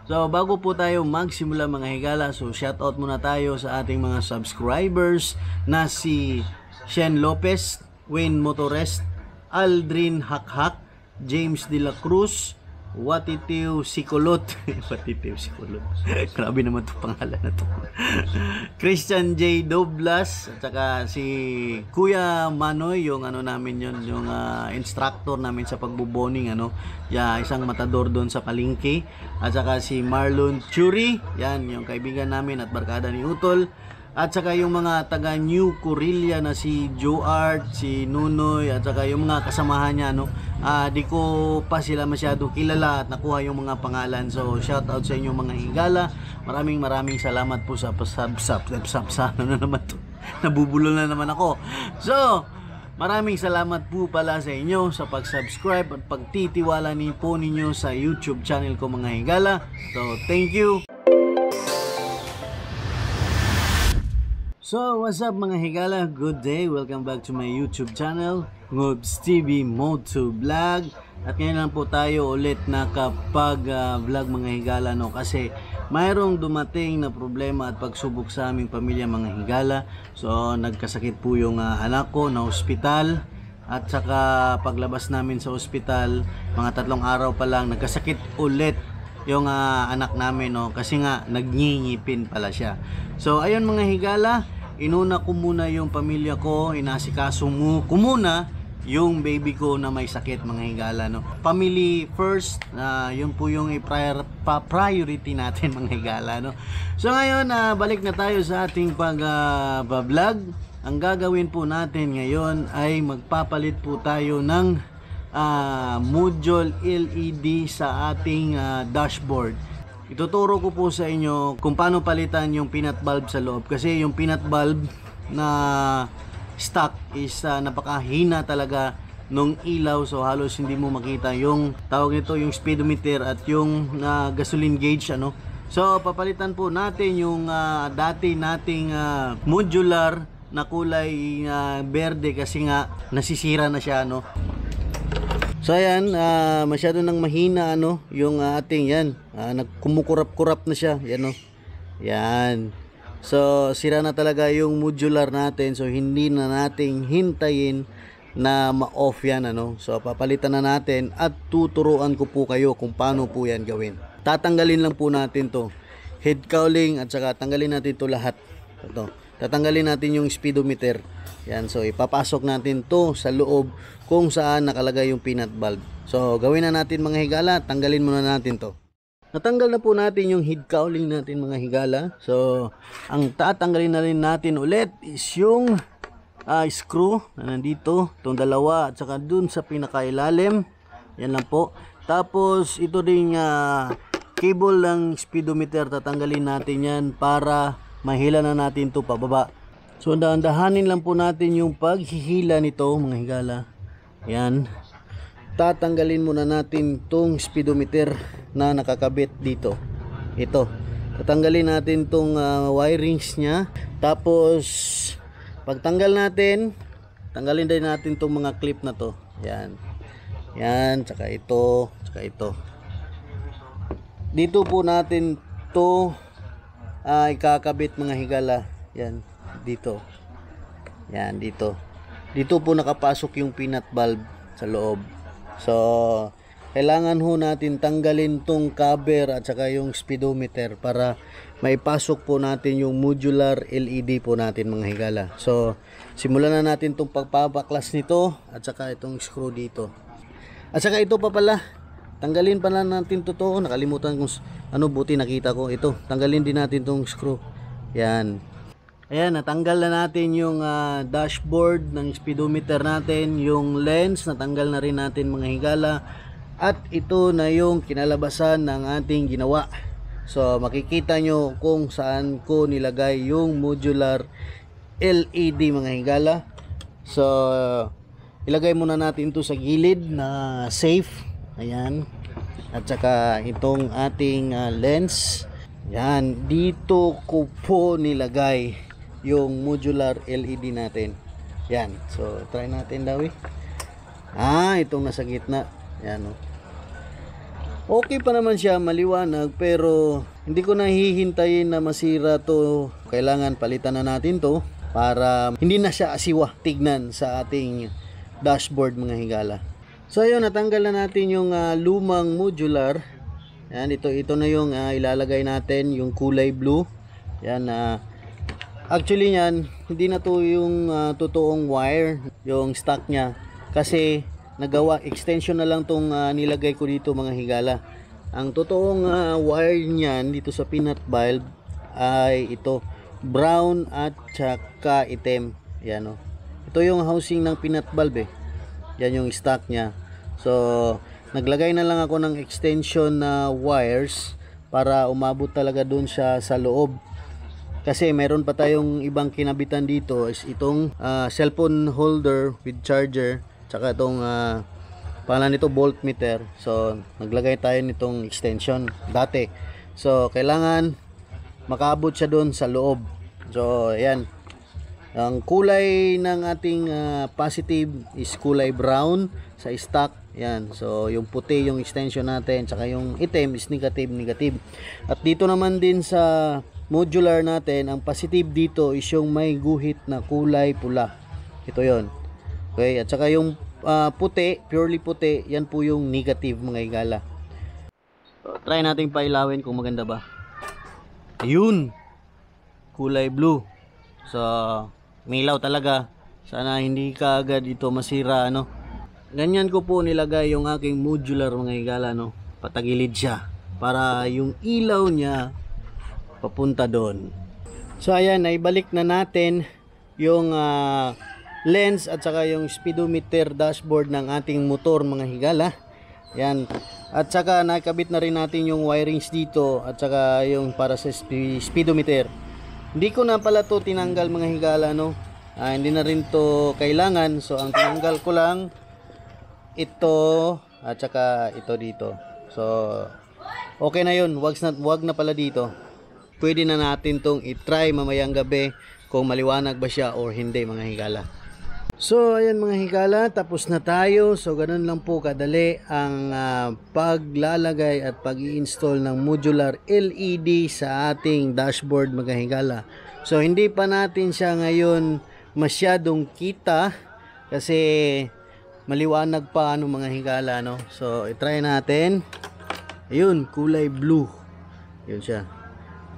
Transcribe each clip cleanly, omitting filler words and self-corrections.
So bago po tayo magsimula mga higala, so shoutout muna tayo sa ating mga subscribers na si Shen Lopez, Wayne Motorest, Aldrin Hakhak, James De La Cruz, Watitiw Sikulot. Watitiw Sikulot. Grabe naman itong pangalan na to. Christian J. Doblas, at saka si Kuya Manoy, yung ano namin yun, yung instructor namin sa pagbuboning, isang matador doon sa palengke. At saka si Marlon Churi, yan, yung kaibigan namin at barkada ni Utol. At saka yung mga taga New Corilla na si Joe Art, si Nunoy, at saka yung mga kasamahan niya, di ko pa sila masyado kilala at nakuha yung mga pangalan. So shout out sa inyong mga higala. Maraming salamat po sa ano na naman to. Nabubulol na naman ako. So maraming salamat po pala sa inyo sa pag-subscribe at pagtitiwala po ninyo sa YouTube channel ko mga higala. So thank you. So, what's up mga higala? Good day. Welcome back to my YouTube channel, Ngobs TV Moto Vlog. At ngayon lang po tayo ulit nakapag-vlog mga higala, kasi mayroong dumating na problema at pagsubok sa aming pamilya mga higala. So, nagkasakit po yung anak ko na ospital. At saka paglabas namin sa ospital, mga 3 araw pa lang, nagkasakit ulit yung anak namin, kasi nga nagngingipin pala siya. So, ayun mga higala, inuna ko muna yung pamilya ko, inasikaso ko muna yung baby ko na may sakit mga higala, Family first, yun po yung priority natin mga higala, So ngayon, balik na tayo sa ating pag-vlog. Ang gagawin po natin ngayon ay magpapalit po tayo ng module LED sa ating dashboard. Ituturo ko po sa inyo kung paano palitan yung peanut bulb sa loob, kasi yung peanut bulb na stock is napakahina talaga nung ilaw, so halos hindi mo makita yung tawag nito, yung speedometer at yung gasoline gauge, So papalitan po natin yung dati nating modular na kulay berde kasi nga nasisira na siya, So ayan, masyado nang mahina yung ating yan, nagkumukurap-kurap na siya, yan yan. So sira na talaga yung modular natin, so hindi na nating hintayin na ma-off yan, So papalitan na natin at tuturuan ko po kayo kung paano po yan gawin. Tatanggalin lang po natin to head cowling at saka tanggalin natin to lahat. Ito, tatanggalin natin yung speedometer. Yan, so ipapasok natin to sa loob kung saan nakalagay yung peanut bulb. So gawin na natin mga higala, tanggalin muna natin to. Natanggal na po natin yung head cowling natin mga higala. So ang tatanggalin na rin natin ulit is yung screw na nandito, itong dalawa at saka dun sa pinakailalim. Yan lang po. Tapos ito ding cable ng speedometer, tatanggalin natin yan para mahila na natin to pababa. So dahan-dahanin lang po natin yung paghihila nito mga higala. Yan. Tatanggalin muna natin tong speedometer na nakakabit dito. Ito. Tatanggalin natin tong wirings nya. Tapos pagtanggal natin, tanggalin din natin tong mga clip na to. Yan. Yan, tsaka ito, tsaka ito. Dito po natin to ikakabit mga higala. Yan, dito. Yan, dito. Dito po nakapasok yung peanut bulb sa loob. So kailangan ho natin tanggalin tong cover at saka yung speedometer para maipasok po natin yung modular LED po natin mga higala. So simulan na natin tong pagpapaklas nito at saka itong screw dito. At saka ito pa pala, tanggalin pala natin to. Nakalimutan kung buti nakita ko. Ito, tanggalin din natin tong screw. Yan. Ayan, natanggal na natin yung dashboard ng speedometer natin, yung lens, natanggal na rin natin mga higala. At ito na yung kinalabasan ng ating ginawa. So makikita nyo kung saan ko nilagay yung modular LED mga higala. So ilagay muna natin ito sa gilid na safe. Ayan. At saka itong ating lens. Yan, dito ko po nilagay yung modular LED natin. Yan. So try natin daw. Itong nasa gitna. Yan, Okay pa naman siya, maliwanag, pero hindi ko nahihintayin na masira to. Kailangan palitan na natin to para hindi na siya asiwa tignan sa ating dashboard mga higala. So ayun, natanggal na natin yung lumang modular. Yan, ito na yung ilalagay natin, yung kulay blue. Yan, actually yan, hindi na to yung totoong wire, yung stock nya. Kasi nagawa, extension na lang tong nilagay ko dito mga higala. Ang totoong wire niyan dito sa peanut bulb ay ito, brown at saka itim. Yan, oh. Ito yung housing ng peanut bulb eh. Yan yung stock nya. So naglagay na lang ako ng extension na wires para umabot talaga dun siya sa loob. Kasi meron pa tayong ibang kinabitan dito, is itong cellphone holder with charger, tsaka itong pangalan nito voltmeter. So naglagay tayo nitong extension dati. So kailangan makaabot siya doon sa loob. So ayan, ang kulay ng ating positive is kulay brown sa stock. Yan, so yung puti yung extension natin, tsaka yung itim is negative. At dito naman din sa modular natin, ang positive dito is yung may guhit na kulay pula. Ito yon. Okay, at saka yung puti, purely puti, yan po yung negative mga higala. So, try natin pailawin kung maganda ba. Ayun, kulay blue. So milaw talaga. Sana hindi ka agad ito masira, ano. Ganyan ko po nilagay yung aking modular mga higala, no. Patagilid siya para yung ilaw niya papunta doon. So ayan, naibalik na natin yung lens at saka yung speedometer dashboard ng ating motor mga higala. Yan. At saka nakabit na rin natin yung wirings dito at saka yung para sa speedometer. Hindi ko na pala to tinanggal mga higala, no. Hindi na rin to kailangan. So ang tinanggal ko lang ito at saka ito dito. So okay na yun. Wag na pala dito. Pwede na natin tong i-try mamayang gabi kung maliwanag ba siya or hindi mga higala. So ayan mga higala, tapos na tayo. So ganun lang po kadali ang paglalagay at pag-i-install ng modular LED sa ating dashboard mga higala. So hindi pa natin siya ngayon masyadong kita kasi maliwanag pa ano mga higala, no. So i-try natin. Ayun, kulay blue. Yun siya.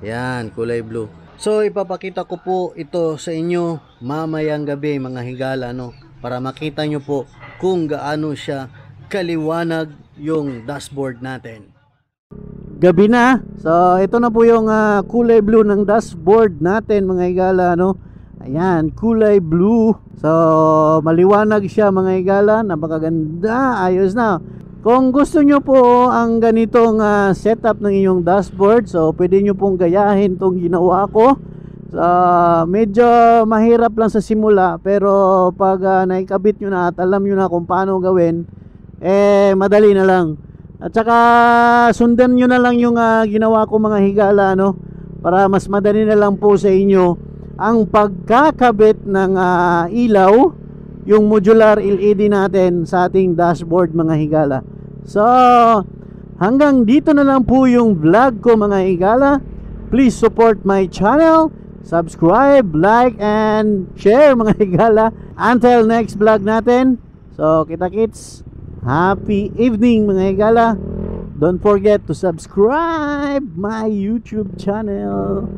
Yan, kulay blue. So ipapakita ko po ito sa inyo mamayang gabi mga higala, no, para makita nyo po kung gaano siya kaliwanag yung dashboard natin. Gabi na. So ito na po yung kulay blue ng dashboard natin mga higala, no. Ayan, kulay blue. So maliwanag siya mga higala, napakaganda, ayos na. Kung gusto nyo po ang ganitong setup ng inyong dashboard, so pwede nyo pong gayahin tong ginawa ko. Medyo mahirap lang sa simula, pero pag naikabit nyo na at alam nyo na kung paano gawin, madali na lang. At saka sundan nyo na lang yung ginawa ko mga higala, no, para mas madali na lang po sa inyo ang pagkakabit ng ilaw, yung modular LED natin sa ating dashboard mga higala. So hanggang dito na lang po yung vlog ko mga higala. Please support my channel, subscribe, like, and share mga higala. Until next vlog natin. So kita-kits, happy evening mga higala. Don't forget to subscribe my YouTube channel.